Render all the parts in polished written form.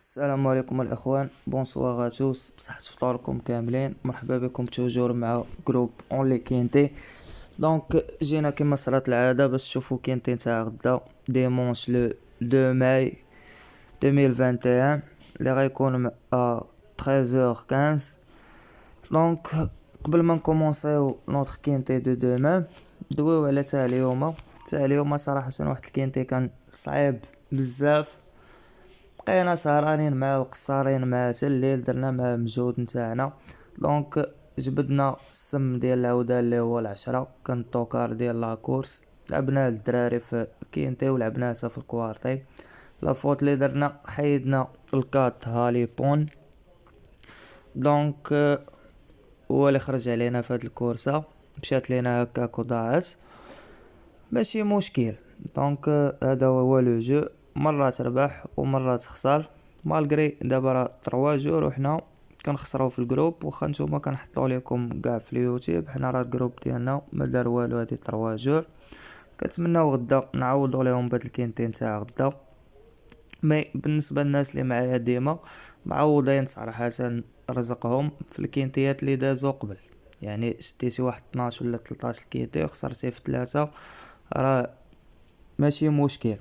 السلام عليكم الاخوان، بونسوار توس، بصحة فطوركم كاملين. مرحبا بكم توجور مع جروب اونلي كينتي. دونك جينا كما صارت العاده باش تشوفوا كينتي نتاع غدا ديمونش لو 2 ماي 2021 اللي غيكون 13h15. دونك قبل ما نكومونسيو نوتر كينتي دو دومان دويو على تاع اليوم صراحه واحد الكينتي كان صعيب بزاف. بقينا سهرانين معاه وقصارين معاه حتى الليل، درنا معاه مجهود نتاعنا. دونك جبدنا السم ديال العوده اللي هو العشرة، كان الطوكار ديال لاكورس. لعبنا الدراري في كينتي ولعبناه حتى في الكوارتي. لا فوت اللي درنا حيدنا الكات هالي بون. دونك هو اللي خرج علينا في هاد الكورسه، مشات لينا هكاك وضاعت، ماشي مشكل. دونك هذا هو لو جو، مرة تربح ومرة تخسر. مالغري دابا راه 3 جور وحنا كنخسروا في الجروب، واخا نتوما كنحطوا لكم كاع في اليوتيوب، حنا راه الجروب ديالنا ما دار والو هادي 3 جور. كنتمناو غدا نعوضوا لهم بهاد الكينتين تاع غدا. مي بالنسبه للناس اللي معايا ديما معوضين صراحه رزقهم في الكينتيات اللي دازو قبل. يعني شديتي واحد 12 ولا 13 كينتي وخسرتي في 3، راه ماشي مشكل.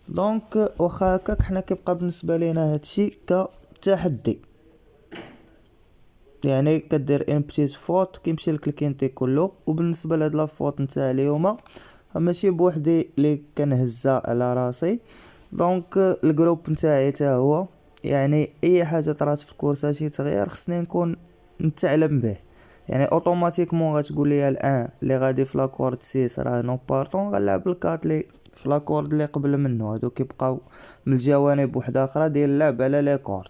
دونك واخا هكاك حنا كيبقى بالنسبه لينا هادشي كتحدي، يعني كدير ان بتيت فوت كيمشي لك الكينتي كله. وبالنسبه لهاد لافوت نتاع اليوم ماشي بوحدي اللي كنهزها على راسي. دونك الجروب نتاعي حتى هو، يعني اي حاجه طرات في الكورسه شي تغيير خصني نكون نتعلم به. يعني اوتوماتيكمون غتقول لي الان اللي غادي في لاكورد 6 راه نو بارطون، غنلعب الكات لي في لاكورد اللي قبل منه، هادو كيبقاو من الجوانب وحده اخرى ديال اللعب على لي كورد.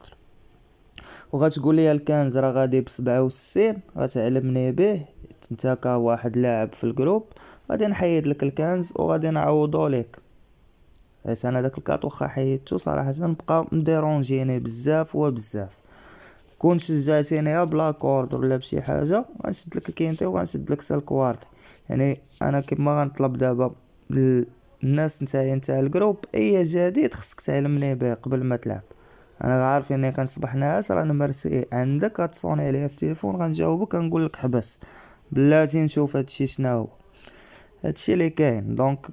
وغتقول لي الكنز راه غادي ب67، غتعلمني به انت كواحد لاعب في الجروب. غادي نحيد لك الكنز وغادي نعوضو ليك، حيت انا داك الكاط واخا حيدتو صراحه نبقى مديرونجيني بزاف وبزاف. كون شجعتيني يا بلا كورد ولا بشي حاجه غنشد لك الكينتي وغنشد لك الكوارت. يعني انا كيما غنطلب دابا الناس نتاع الجروب، اي جديد خصك تعلمني به قبل ما تلعب. انا عارف اني كنصبح ناعس، راه مرسي عندك غتصوني عليا في التليفون غنجاوبك غنقول لك حبس بلاتي نشوف هادشي شناهو. هادشي اللي كاين. دونك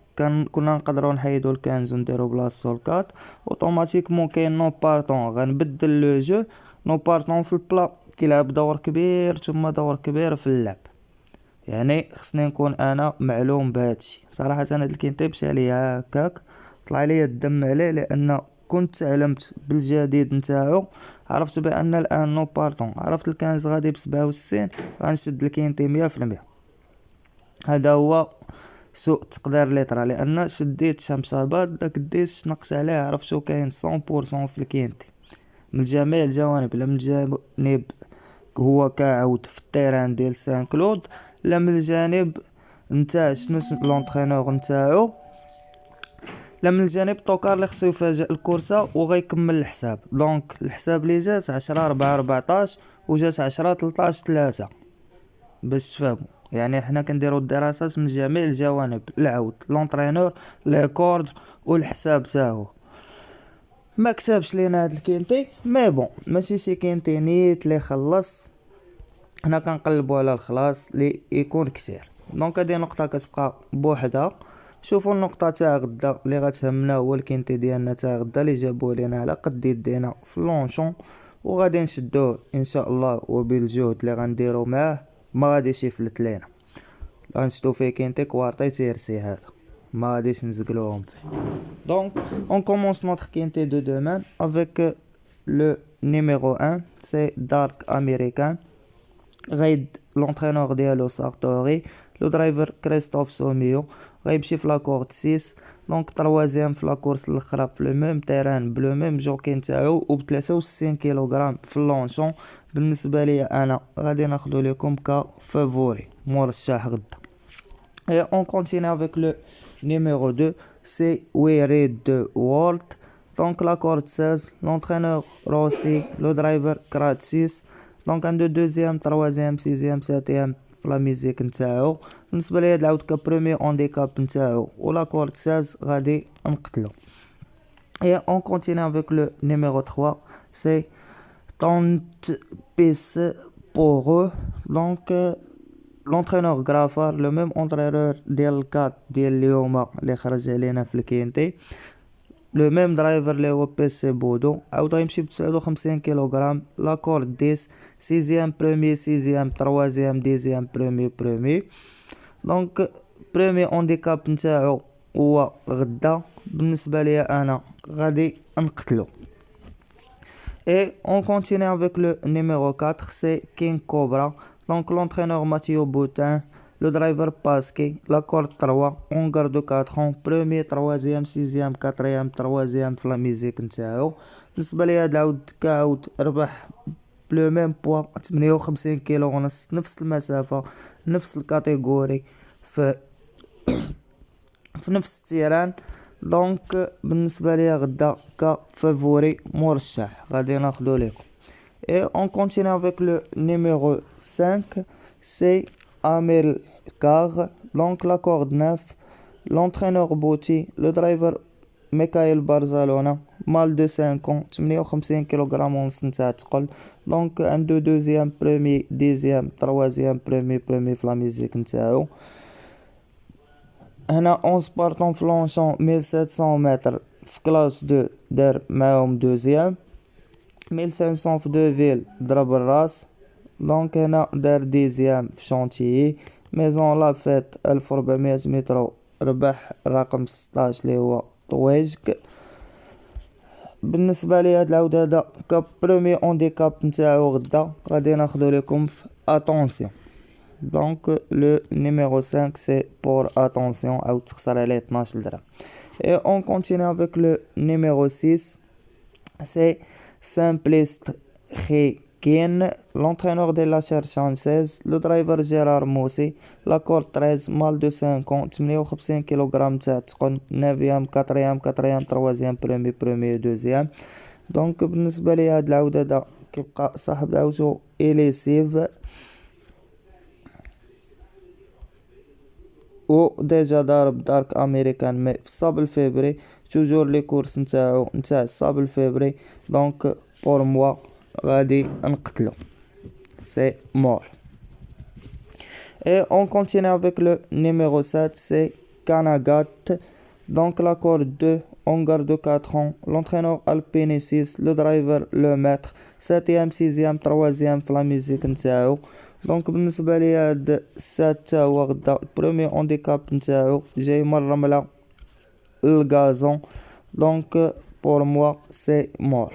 كنا نقدروا نحيدوا الكنز ونديروا بلاصتو الكات اوتوماتيكمون. كاين نو بارطون غنبدل لو جو، نو بارطون في البلا كيلعب دور كبير ثم دور كبير في اللعب. يعني خصني نكون انا معلوم بهادشي. صراحه انا الكينتي مشى ليا هكاك، طلع ليا الدم عليه، لان كنت تعلمت بالجديد نتاعو. عرفت بان الان نو بارطون، عرفت الكنز غادي ب67، غنشد الكينتي 100%. هذا هو سوء التقدير اللي طرا، لان شديت شمس اباد داك الديس نقص عليه، عرفتو كاين 100% في الكينتي من جميع الجوانب. لا من جانب هو كعود في التيران ديال سان كلود، لا من الجانب نتاع شنو لونطرينور نتاعو، لا من الجانب طوكار اللي خصو يفاجئ الكورسه وغيكمل الحساب. دونك الحساب اللي جات 10 4 14 وجات 10 13 3 باش تفهموا. يعني حنا كنديروا الدراسات من جميع الجوانب، العود لونطرينور لي كورد والحساب تاعو. ما كتبش لينا هاد الكينتي، مي بون ماشي شي كينتي نيت لي خلص، حنا كنقلبوا على الخلاص اللي يكون كثير. دونك هذه نقطه كتبقى بوحدها. شوفوا النقطه تاع غدا اللي غتهمنا هو الكينتي ديالنا تاع غدا اللي جابوه لينا على قد يدينا في لونشون، وغادي نشدوه ان شاء الله. وبالجهد اللي غنديروا معاه ما غاديش يفلت لينا. غنشدو فيه كينتي كوارطي تيرسي هذا، ما غاديش نزقلوهم فيه. دونك on commence notre quintet de demain avec le numéro 1, c'est Dark American. غايد لونترينور ديالو سارتوري، لو درايفر كريستوف سوميو. غيمشي في لاكورد 6. دونك تروازيام في لاكورس الاخرى في لو ميم تيران بلو ميم جوكي نتاعو و 63 كيلوغرام في اللونشون. بالنسبه لي انا غادي ناخذ لكم كفافوري مرشح غدا. Et on continue avec le numéro 2, c'est We Read the World. Donc la corde 16, l'entraîneur Rossi, le driver Kratis. Donc un de deuxième, troisième, sixième, septième في لا ميزيك نتاعو. بالنسبه لي هاد العود كبريمي اونديكاب نتاعو ولا كورد 16 غادي نقتلو. Et on continue avec le numéro 3, c'est Tante Pisse pour eux. Donc, l'entraîneur Grafar, le même entraîneur ديال 4 ديال اليوم اللي خرج علينا في الكينتي، لو ميم درايفر اللي هو بي سي بودو، عاود غيمشي ب 59 كيلوغرام، لاكورد 10، سيزيام بروميي، سيزيام تروازيام، ديزيام بروميي. دونك بروميي اونديكاب نتاعو هو غدا، بالنسبه ليا انا غادي نقتلو. Et on continue avec le numéro 4, c'est King Cobra. Donc l'entraîneur Mathieu Boutin, le driver Pasquet, l'accord 3, on garde 4 ans, premier, troisième, sixième, quatrième, troisième في la musique نتاعو. بالنسبة لي هاد العود كعود ربح بلو ميم بوا 58 كيلو ونص، نفس المسافة، نفس الكاتيجوري، في نفس التيران. دونك بالنسبه ليا غدا كفافوري مرشح غادي ناخدو ليكم. Et on continue avec le numéro 5, c'est Amel Carr, donc la corde 9, l'entraîneur Bouti, le driver Mikhail Barzalona, mâle de 5 ans, 58 kg ونص نتاع تقل. donc عنده deuxième, premier, dixième, troisième, premier في la musique نتاعو. هنا 11 بارطون فلونشون 1700 متر في كلاس 2 دار معاهم دوزيام، 1500 في دو فيل ضرب الراس. دونك هنا دار ديزيام في شونتيي. ميزون لافيت 1400 متر ربح رقم 16 اللي هو طويجك. بالنسبه لي هاد العود هذا كبرومي اونديكاب نتاعو غدا غادي ناخدو لكم في اتونسيون. Donc le numéro 5 c'est pour attention à تخسر عليه 12 درهم. Et on continue avec le numéro 6, c'est Simpliste Rekin, l'entraîneur de la chaire chanceuse, le driver Gérard Moussi, l'accord 13, mâle de 5 ans, 58 kg تاع تقن، 9e, 4e, 4e, 3e, premier, deuxième. donc بالنسبه لي هاد العود هذا كيبقى صاحب عاوتو إليسيف، و ديجا ضارب دارك امريكان مي في الصابل فيبري، توجور لي كورس نتاعو نتاع الصابل فيبري. دونك بور موا غادي نقتلو، سي مور. Et on continue avec le numéro 7, c'est Kanagat. Donc la corde 2, on garde 4 ans, l'entraîneur Alpine 6, le driver le maître, 7e, 6e, 3e في la musique نتاعو. دونك بالنسبه لي هاد السات تا هو غدا البرومي اونديكاب نتاعو جاي من الرمله الغازون. دونك pour moi c'est mort.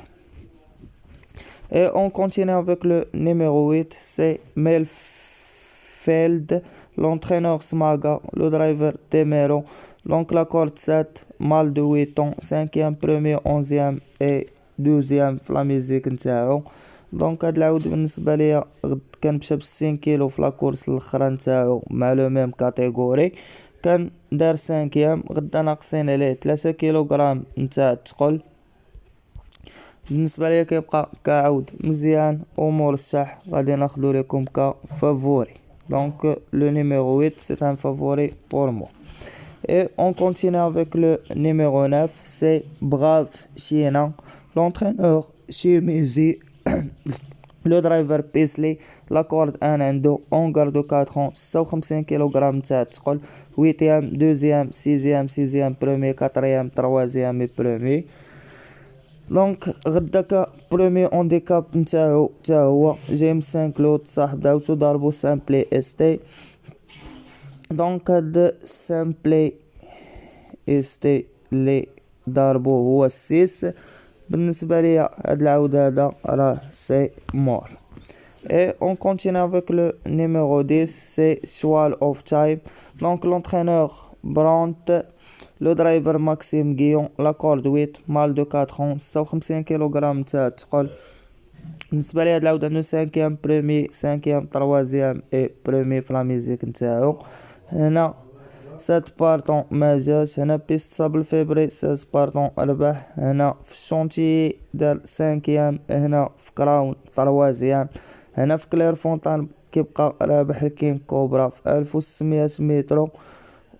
Et on continue avec le numéro 8, c'est Melfeld, l'entraîneur Smaga, le driver Temero. Donc la corde 7, mâle de 8 ans, 5e, premier, 11e et 12e في la musique نتاعو. دونك هاد العود بالنسبه ليا غد كنمشى ب 60 كيلو في لاكورس الاخرى نتاعو مع لو ميم كاتيجوري، كان دار 5 غدا ناقصين عليه 3 كيلوغرام نتاع الثقل. بالنسبه ليا كيبقى كعود مزيان ومرشح غادي ناخدو لكم كفافوري. دونك لو نيميرو 8 سي ان فافوري بور مو. Et on continue avec le numéro 9, c'est Brave Chiena, l'entraîneur Chimizi, le driver Paisley, la corde 1 عنده on garde 4 ans 56 kg نتاع الثقل، 8e 2e 6e 6e premier 4e 3e et premier. دونك غدا برومي اونديكاب نتاعو تا هو جاي من 5 لوط، صاحب داوتو ضربو سامبلي اس تي. دونك هاد سامبلي اس تي لي ضربو هو السيس. بالنسبه ليا هاد العود هذا راه سي مور. Et on continue avec le numéro 10, c'est Swall of Time. Donc l'entraîneur Brandt, le driver Maxime Guillon, la corde 8, mâle de 4 ans, 56 kg تاع الثقل. بالنسبه لي هاد العود عنده 5e premier 5e 3e et premier في لا ميزيك نتاعو. هنا 7 بارطون ما جاش، هنا بيست صابل فيبري 16 بارطون ربح، هنا في الشونتي دار 5e، هنا في كراون 3e، هنا في كلير فونتان كيبقى رابح الكين كوبرا في 1600 متر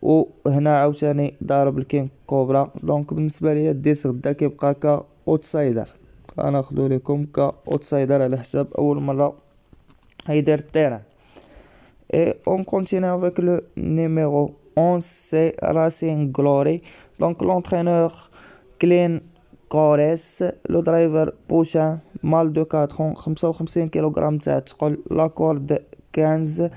وهنا عاوتاني ضارب الكينغ كوبرا. دونك بالنسبه ليا الديس غدا كيبقى كاوتسايدر، غناخدو لكم كاوتسايدر على حساب اول مره هيدير التيران. Et on continue avec le numéro 11, c'est Racing Glory. Donc l'entraîneur Clean Kores, le driver Pouchin, mâle de 4 ans, 55 kg تاع الثقل، la corde 15.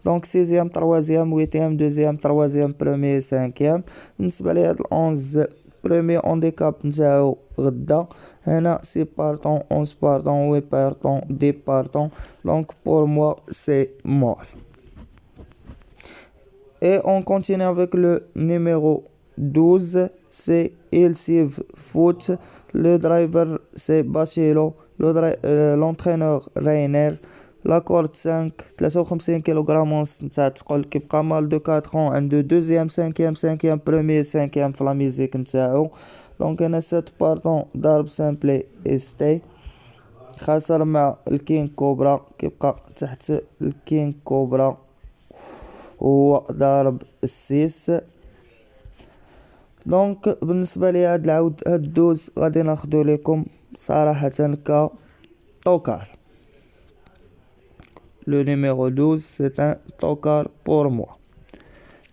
Donc 6e, 3e, 8e, 2e, 3e, 1er, 5e. بالنسبة لهاد 11 premier handicap نتاعو غدا، هنا 6 partants, 11 partants, 8 partants, 10 partants. Donc pour moi c'est mort. Et on continue avec le numéro 12, c'est Ilsiv Foot. Le driver c'est Bachelo, l'entraîneur Rainer. La corde 5, 53 kg ونص نتاع الثقل، كيبقى مال دو 4 ans، عنده دوزيام 5e 5e 1er 5e في لا ميزيك نتاعو. دونك انا 7 بارطون ضارب سامبلي استي، خاسر مع الكينغ كوبرا، كيبقى تحت الكينغ كوبرا هو ضارب السيس. دونك بالنسبه لي هاد العود هاد الدوز غادي ناخدو لكم صراحه كطوكار. Le numéro 12 c'est un tocard pour moi.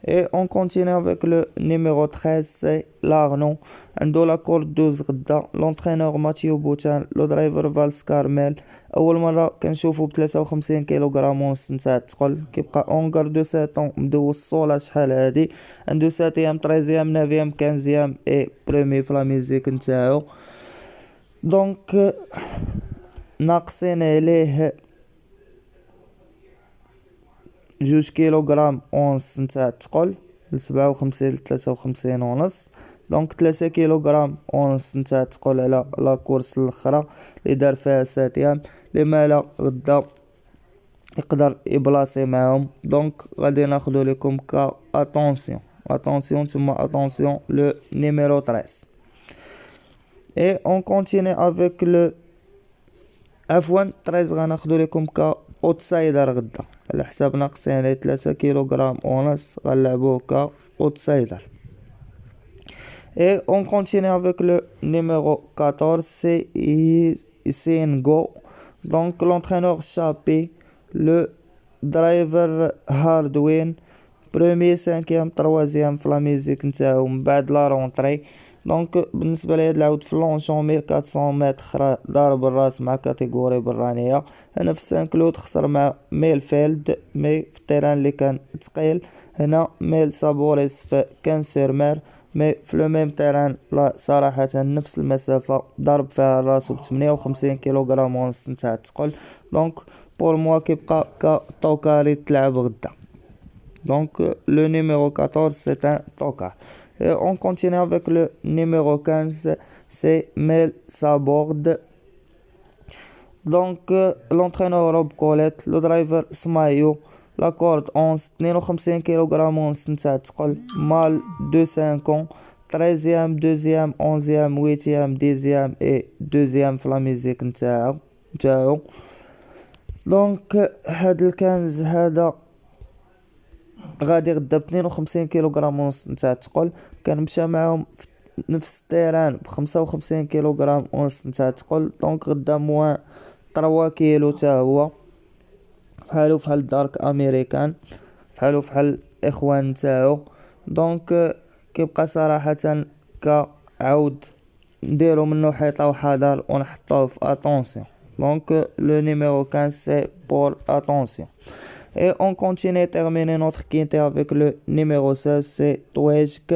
Et on continue avec le numéro 13, c'est l'Arnon. عنده la corde 12 غدا، l'entraîneur Mathieu Boutin, le driver Vals Carmel. اول مره كنشوفو ب 53 كيلوغرام ونص نتاع الثقل، كيبقى اونغار دو 7 مدوز الصولا شحال هادي، عنده 7e 13e 9e 15e اي بريمي في لا ميوزيك نتاعو. دونك ناقصين عليه 2 كيلوغرام ونص نتاع الثقل، ل 57 ل 53 ونص. دونك 3 كيلوغرام ونص نتاع الثقل على لا كورس الاخرى اللي دار فيها 7 اللي مالا غدا يقدر يبلاصي معاهم. دونك غادي ناخدو لكم اتونسيون تما اتونسيون لو نيميرو 13. اي اون كونتيني افيك لو عفوا 13 غناخدو لكم اوتسايدر غدا على حساب ناقصين عليه 3 كيلوغرام ونص، غنلعبوه اوتسايدر. Et on continue avec le numéro 14, c'est Isengo. Donc l'entraîneur Chappé, le driver Hardwin, premier 5e 3e في لا ميزيك نتاعو من بعد لا رونطري. دونك بالنسبه لهاد العود في لونشون 1400 متر ضارب الراس مع كاتيجوري برانيه. هنا في سانكلود خسر مع ميلفيلد مي في التيران اللي كان ثقيل، هنا ميل سابوريس في كانسيرمير مي في لو ميم تيران لا صراحه نفس المسافه ضرب فيها راسو ب 58 كيلوغرام ونص نتاع الثقل. دونك بور موا كيبقى كطوكاري تلعب غدا. دونك لو نيميرو 14 c'est un tocard. Et on continue avec le numéro 15, c'est Mel Sabord. Donc l'entraîneur Rob Colette, le driver Smayo, la corde 11 52 kg ونص نتاع الثقل، مال 2 5 ans، 13e 2e 11e 8e 10e et 2e في لا ميزيك نتاعو. دونك هاد الكنز هذا غادي غدا ب 52 كيلوغرام ونص نتاع الثقل، كان مشى معاهم في نفس التيران ب 55 كيلوغرام ونص نتاع الثقل. دونك غدا موان 3 كيلو تا هو، فحالو فحال دارك امريكان، فحالو فحال الاخوان نتاعو. دونك كيبقى صراحه كعود نديرو منو حيطه وحذر ونحطوه في اتونسيون. دونك لو نيميرو 15 سي بور اتونسيون. Et on continue à terminer notre quintet avec le numéro 16, c'est Touejk.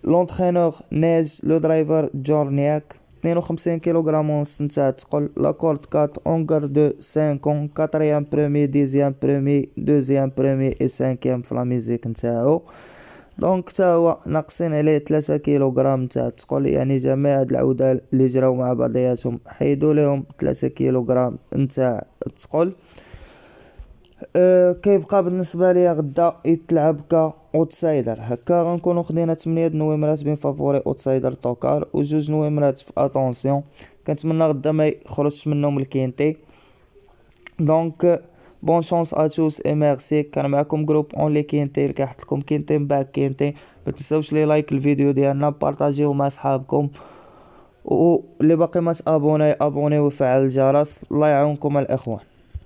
L'entraîneur Neige, le driver Jorniak. 52 kg ونص نتاع الثقل، la corde 4 ongar de 5 ans، 4e premier 10e premier 2e premier et 5e في لا ميزيك نتاعو. دونك تا هو ناقصين عليه 3 كيلوغرام نتاع الثقل، يعني جميع هاد العودة اللي جراو مع بعضياتهم حيدوا لهم 3 كيلوغرام نتاع الثقل. كيبقى بالنسبه ليا غدا يتلعب اوتسايدر. هكا غنكونوا خدينا 8 نويمرات بين فافوري اوتسايدر توكار و2 نويمرات في اتونسيون. كنتمنى غدا ما يخرجش منهم الكينتي. دونك بون شانس ا توس اي ميرسي. كان معكم جروب اونلي كينتي، كيحط لكم كينتي من بعد كينتي. ما تنساوش لي لايك الفيديو ديالنا، بارطاجيو مع صحابكم، و اللي باقي ما تابوناي ابوني وفعل الجرس. الله يعاونكم الاخوان.